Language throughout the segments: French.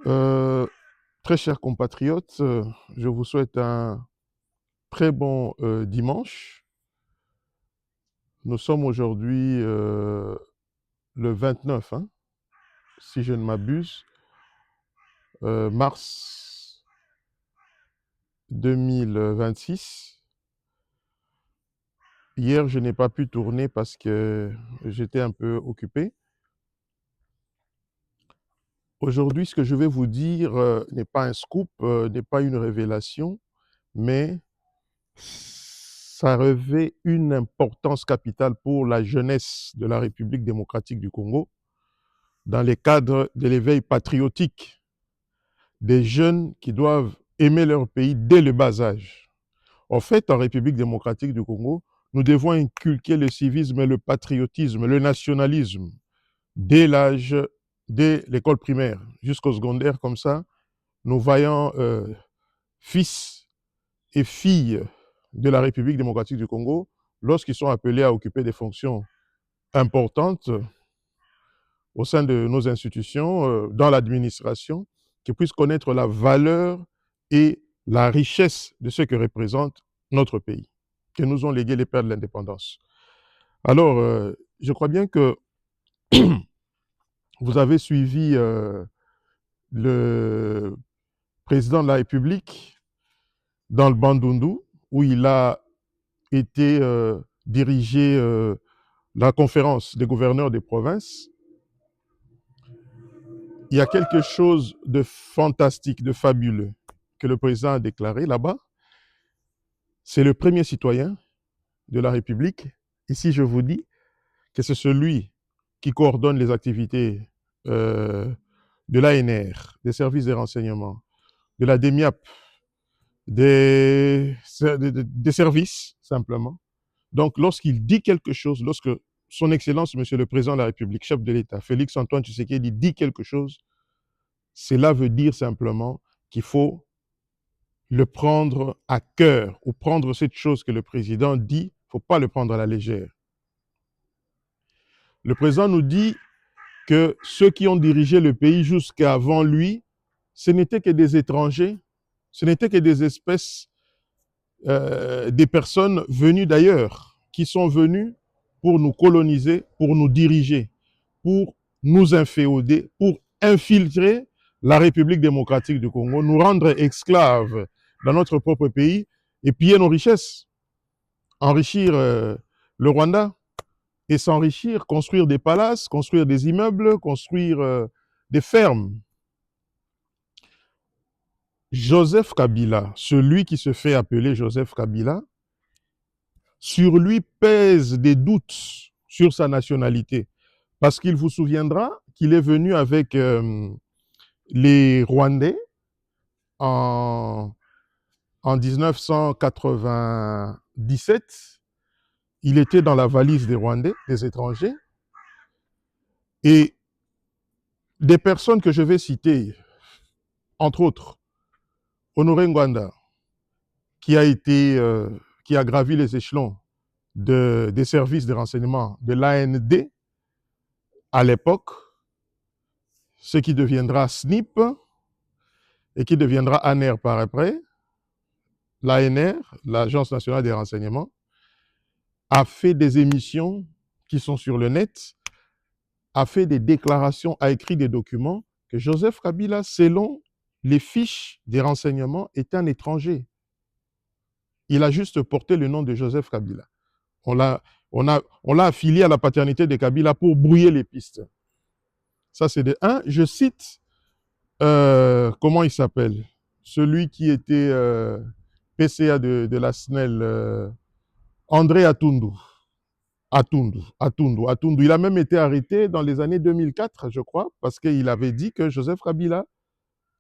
Euh, Très chers compatriotes, je vous souhaite un très bon dimanche. Nous sommes aujourd'hui le 29, hein, si je ne m'abuse, mars 2026. Hier, je n'ai pas pu tourner parce que j'étais un peu occupé. Aujourd'hui, ce que je vais vous dire n'est pas un scoop, n'est pas une révélation, mais ça revêt une importance capitale pour la jeunesse de la République démocratique du Congo dans les cadres de l'éveil patriotique des jeunes qui doivent aimer leur pays dès le bas âge. En fait, en République démocratique du Congo, nous devons inculquer le civisme, le patriotisme, le nationalisme dès l'âge, dès l'école primaire jusqu'au secondaire. Comme ça, nos vaillants fils et filles de la République démocratique du Congo, lorsqu'ils sont appelés à occuper des fonctions importantes au sein de nos institutions, dans l'administration, qu'ils puissent connaître la valeur et la richesse de ce que représente notre pays, que nous ont légué les pères de l'indépendance. Alors, je crois bien que vous avez suivi le président de la République dans le Bandundu, où il a été dirigé la conférence des gouverneurs des provinces. Il y a quelque chose de fantastique, de fabuleux que le président a déclaré là-bas. C'est le premier citoyen de la République. Ici, je vous dis que c'est celui qui coordonne les activités de l'ANR, des services de renseignement, de la DEMIAP, des services, simplement. Donc, lorsqu'il dit quelque chose, lorsque son Excellence, Monsieur le Président de la République, chef de l'État, Félix-Antoine Tshisekedi, dit quelque chose, cela veut dire simplement qu'il faut le prendre à cœur ou prendre cette chose que le président dit, il ne faut pas le prendre à la légère. Le président nous dit que ceux qui ont dirigé le pays jusqu'avant lui, ce n'étaient que des étrangers, ce n'étaient que des espèces, des personnes venues d'ailleurs, qui sont venues pour nous coloniser, pour nous diriger, pour nous inféoder, pour infiltrer la République démocratique du Congo, nous rendre esclaves dans notre propre pays et piller nos richesses, enrichir le Rwanda et s'enrichir, construire des palaces, construire des immeubles, construire des fermes. Joseph Kabila, celui qui se fait appeler Joseph Kabila, sur lui pèsent des doutes sur sa nationalité. Parce qu'il vous souviendra qu'il est venu avec les Rwandais en 1997. Il était dans la valise des Rwandais, des étrangers. Et des personnes que je vais citer, entre autres, Honoré Ngwanda, qui a gravi les échelons des services de renseignement de l'AND à l'époque, ce qui deviendra SNIP et qui deviendra ANR par après. L'ANR, l'Agence nationale des renseignements, a fait des émissions qui sont sur le net, a fait des déclarations, a écrit des documents que Joseph Kabila, selon les fiches des renseignements, est un étranger. Il a juste porté le nom de Joseph Kabila. On l'a affilié à la paternité de Kabila pour brouiller les pistes. Ça, c'est de un. Je cite, comment il s'appelle? Celui qui était PCA de la SNEL, André Atundu. Atundu. Il a même été arrêté dans les années 2004, je crois, parce qu'il avait dit que Joseph Kabila,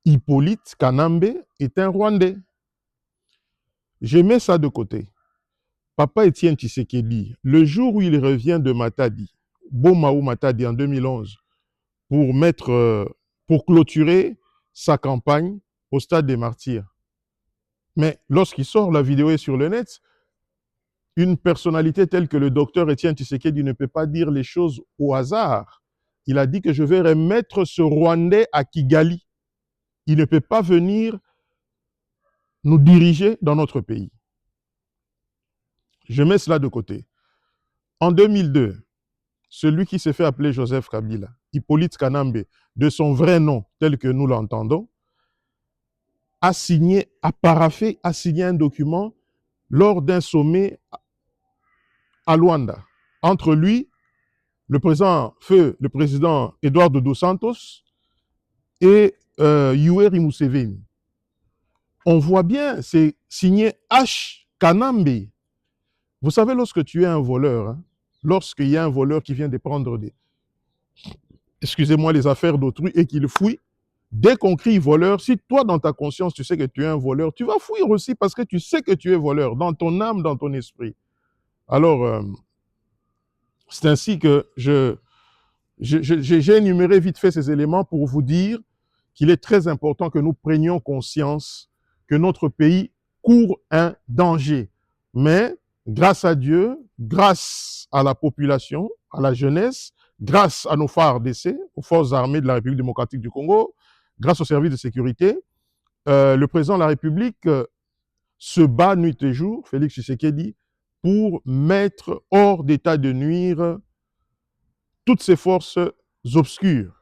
Hippolyte Kanambe, est un Rwandais. Je mets ça de côté. Papa Étienne Tshisekedi, le jour où il revient de Matadi, Bomaou Matadi en 2011, pour clôturer sa campagne au stade des Martyrs. Mais lorsqu'il sort, la vidéo est sur le net, une personnalité telle que le docteur Étienne Tshisekedi ne peut pas dire les choses au hasard. Il a dit que je vais remettre ce Rwandais à Kigali. il ne peut pas venir nous diriger dans notre pays. Je mets cela de côté. En 2002, celui qui s'est fait appeler Joseph Kabila, Hippolyte Kanambe, de son vrai nom tel que nous l'entendons, a signé un document lors d'un sommet à Luanda entre lui, le président Eduardo dos Santos et Yoweri Museveni. On voit bien, c'est signé H. Kanambe. Vous savez, lorsque tu es un voleur, hein, lorsqu'il y a un voleur qui vient de prendre les affaires d'autrui et qu'il fouille, dès qu'on crie voleur, si toi dans ta conscience tu sais que tu es un voleur, tu vas fouiller aussi parce que tu sais que tu es voleur, dans ton âme, dans ton esprit. Alors, c'est ainsi que j'ai énuméré vite fait ces éléments pour vous dire qu'il est très important que nous prenions conscience que notre pays court un danger. Mais grâce à Dieu, grâce à la population, à la jeunesse, grâce à nos FARDC, aux forces armées de la République démocratique du Congo, grâce aux services de sécurité, le président de la République se bat nuit et jour, Félix Tshisekedi, pour mettre hors d'état de nuire toutes ces forces obscures.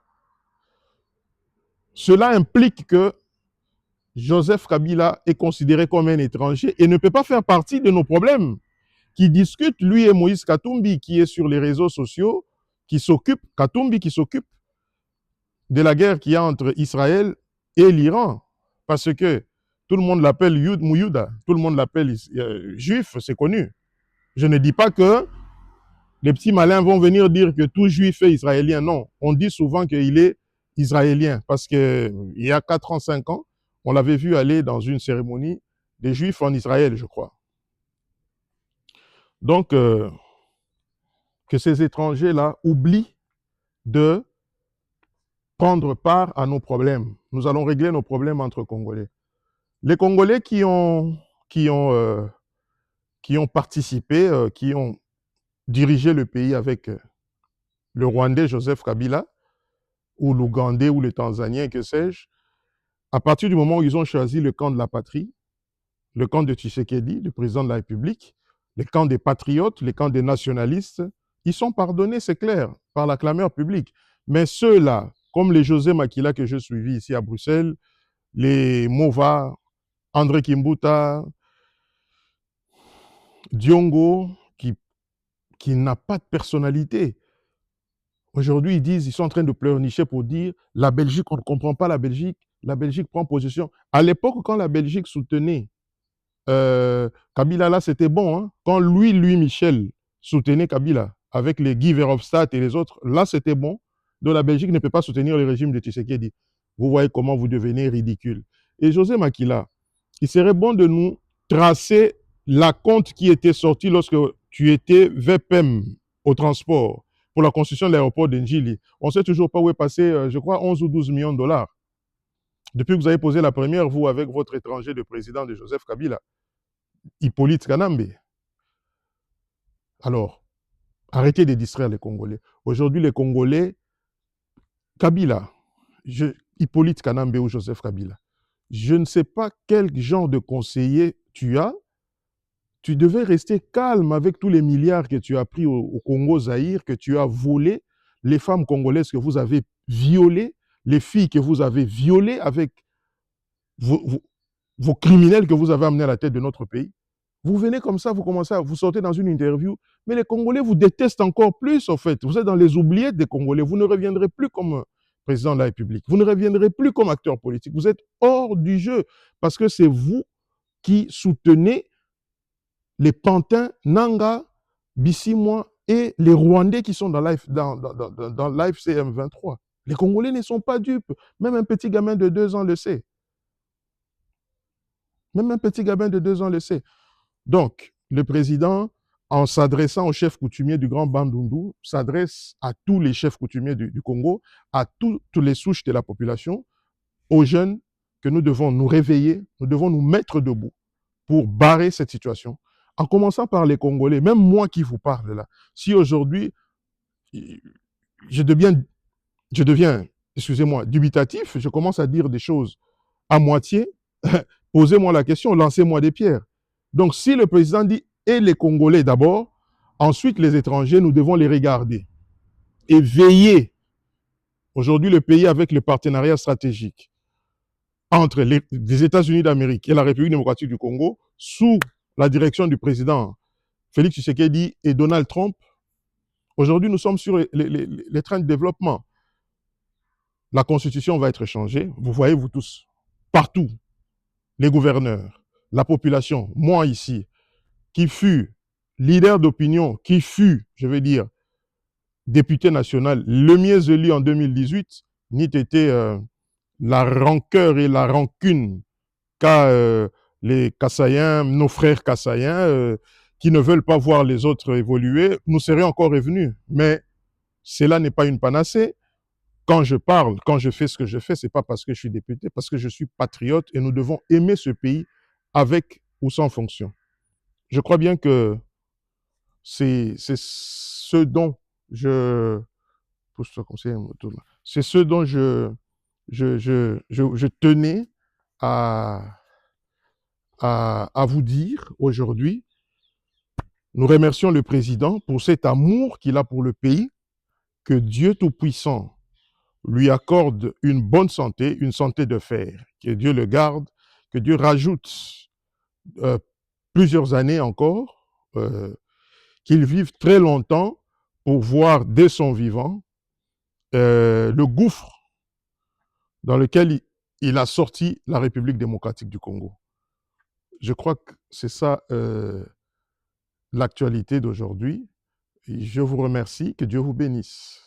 Cela implique que Joseph Kabila est considéré comme un étranger et ne peut pas faire partie de nos problèmes. Qui discute, lui et Moïse Katumbi, qui est sur les réseaux sociaux, Katumbi qui s'occupe de la guerre qu'il y a entre Israël et l'Iran. Parce que tout le monde l'appelle Yud Mouyouda, tout le monde l'appelle juif, c'est connu. Je ne dis pas que les petits malins vont venir dire que tout juif est israélien. Non, on dit souvent qu'il est israélien parce qu'il y a 4 ans, 5 ans, on l'avait vu aller dans une cérémonie des juifs en Israël, je crois. Donc, que ces étrangers-là oublient de prendre part à nos problèmes. Nous allons régler nos problèmes entre Congolais. Les Congolais qui ont participé, qui ont dirigé le pays avec le Rwandais Joseph Kabila, ou l'Ougandais, ou le Tanzanien, que sais-je, à partir du moment où ils ont choisi le camp de la patrie, le camp de Tshisekedi, le président de la République, le camp des patriotes, le camp des nationalistes, ils sont pardonnés, c'est clair, par la clameur publique. Mais ceux-là, comme les José Makila que je suivis ici à Bruxelles, les Mova, André Kimbuta, Diongo, qui n'a pas de personnalité. Aujourd'hui, ils sont en train de pleurnicher pour dire la Belgique, on ne comprend pas la Belgique prend position. À l'époque, quand la Belgique soutenait Kabila, là, c'était bon. Hein? Quand Louis Michel soutenait Kabila, avec les Guy Verhofstadt et les autres, là, c'était bon. Donc la Belgique ne peut pas soutenir le régime de Tshisekedi. Vous voyez comment vous devenez ridicule. Et José Makila, il serait bon de nous tracer la compte qui était sortie lorsque tu étais VPM au transport pour la construction de l'aéroport d'Njili. On ne sait toujours pas où est passé, je crois, 11 ou 12 millions de dollars. Depuis que vous avez posé la première, vous, avec votre étranger de président de Joseph Kabila, Hippolyte Kanambe. Alors, arrêtez de distraire les Congolais. Aujourd'hui, les Congolais, Kabila, Hippolyte Kanambe ou Joseph Kabila, je ne sais pas quel genre de conseiller tu as. Tu devais rester calme avec tous les milliards que tu as pris au Congo-Zaïre, que tu as volé, les femmes congolaises que vous avez violées, les filles que vous avez violées avec vos criminels que vous avez amenés à la tête de notre pays. Vous venez comme ça, vous sortez dans une interview, mais les Congolais vous détestent encore plus, en fait. Vous êtes dans les oubliettes des Congolais. Vous ne reviendrez plus comme président de la République. Vous ne reviendrez plus comme acteur politique. Vous êtes hors du jeu parce que c'est vous qui soutenez les Pantins, Nanga, Bissimwa et les Rwandais qui sont dans l'AFCM 23. Les Congolais ne sont pas dupes. Même un petit gamin de 2 ans le sait. Même un petit gamin de 2 ans le sait. Donc, le président, en s'adressant aux chefs coutumiers du Grand Bandundu, s'adresse à tous les chefs coutumiers du Congo, à toutes les souches de la population, aux jeunes, que nous devons nous réveiller, nous devons nous mettre debout pour barrer cette situation. En commençant par les Congolais, même moi qui vous parle là, si aujourd'hui, je deviens, excusez-moi, dubitatif, je commence à dire des choses à moitié, posez-moi la question, lancez-moi des pierres. Donc si le président dit et les Congolais d'abord, ensuite les étrangers, nous devons les regarder et veiller. Aujourd'hui, le pays avec le partenariat stratégique entre les États-Unis d'Amérique et la République démocratique du Congo, sous la direction du président Félix Tshisekedi et Donald Trump, aujourd'hui, nous sommes sur les trains de développement. La constitution va être changée, vous voyez, vous tous, partout, les gouverneurs, la population, moi ici, qui fut leader d'opinion, qui fut, je veux dire, député national, le mieux élu en 2018, n'eût été la rancœur et la rancune qu'a les Kassaïens, nos frères Kassaïens, qui ne veulent pas voir les autres évoluer, nous serions encore revenus. Mais cela n'est pas une panacée. Quand je parle, quand je fais ce que je fais, ce n'est pas parce que je suis député, parce que je suis patriote et nous devons aimer ce pays avec ou sans fonction. Je crois bien que c'est ce dont je... C'est ce dont je tenais à vous dire aujourd'hui. Nous remercions le président pour cet amour qu'il a pour le pays, que Dieu Tout-Puissant lui accorde une bonne santé, une santé de fer, que Dieu le garde, que Dieu rajoute plusieurs années encore, qu'il vive très longtemps pour voir dès son vivant le gouffre dans lequel il a sorti la République démocratique du Congo. Je crois que c'est ça l'actualité d'aujourd'hui. Je vous remercie, que Dieu vous bénisse.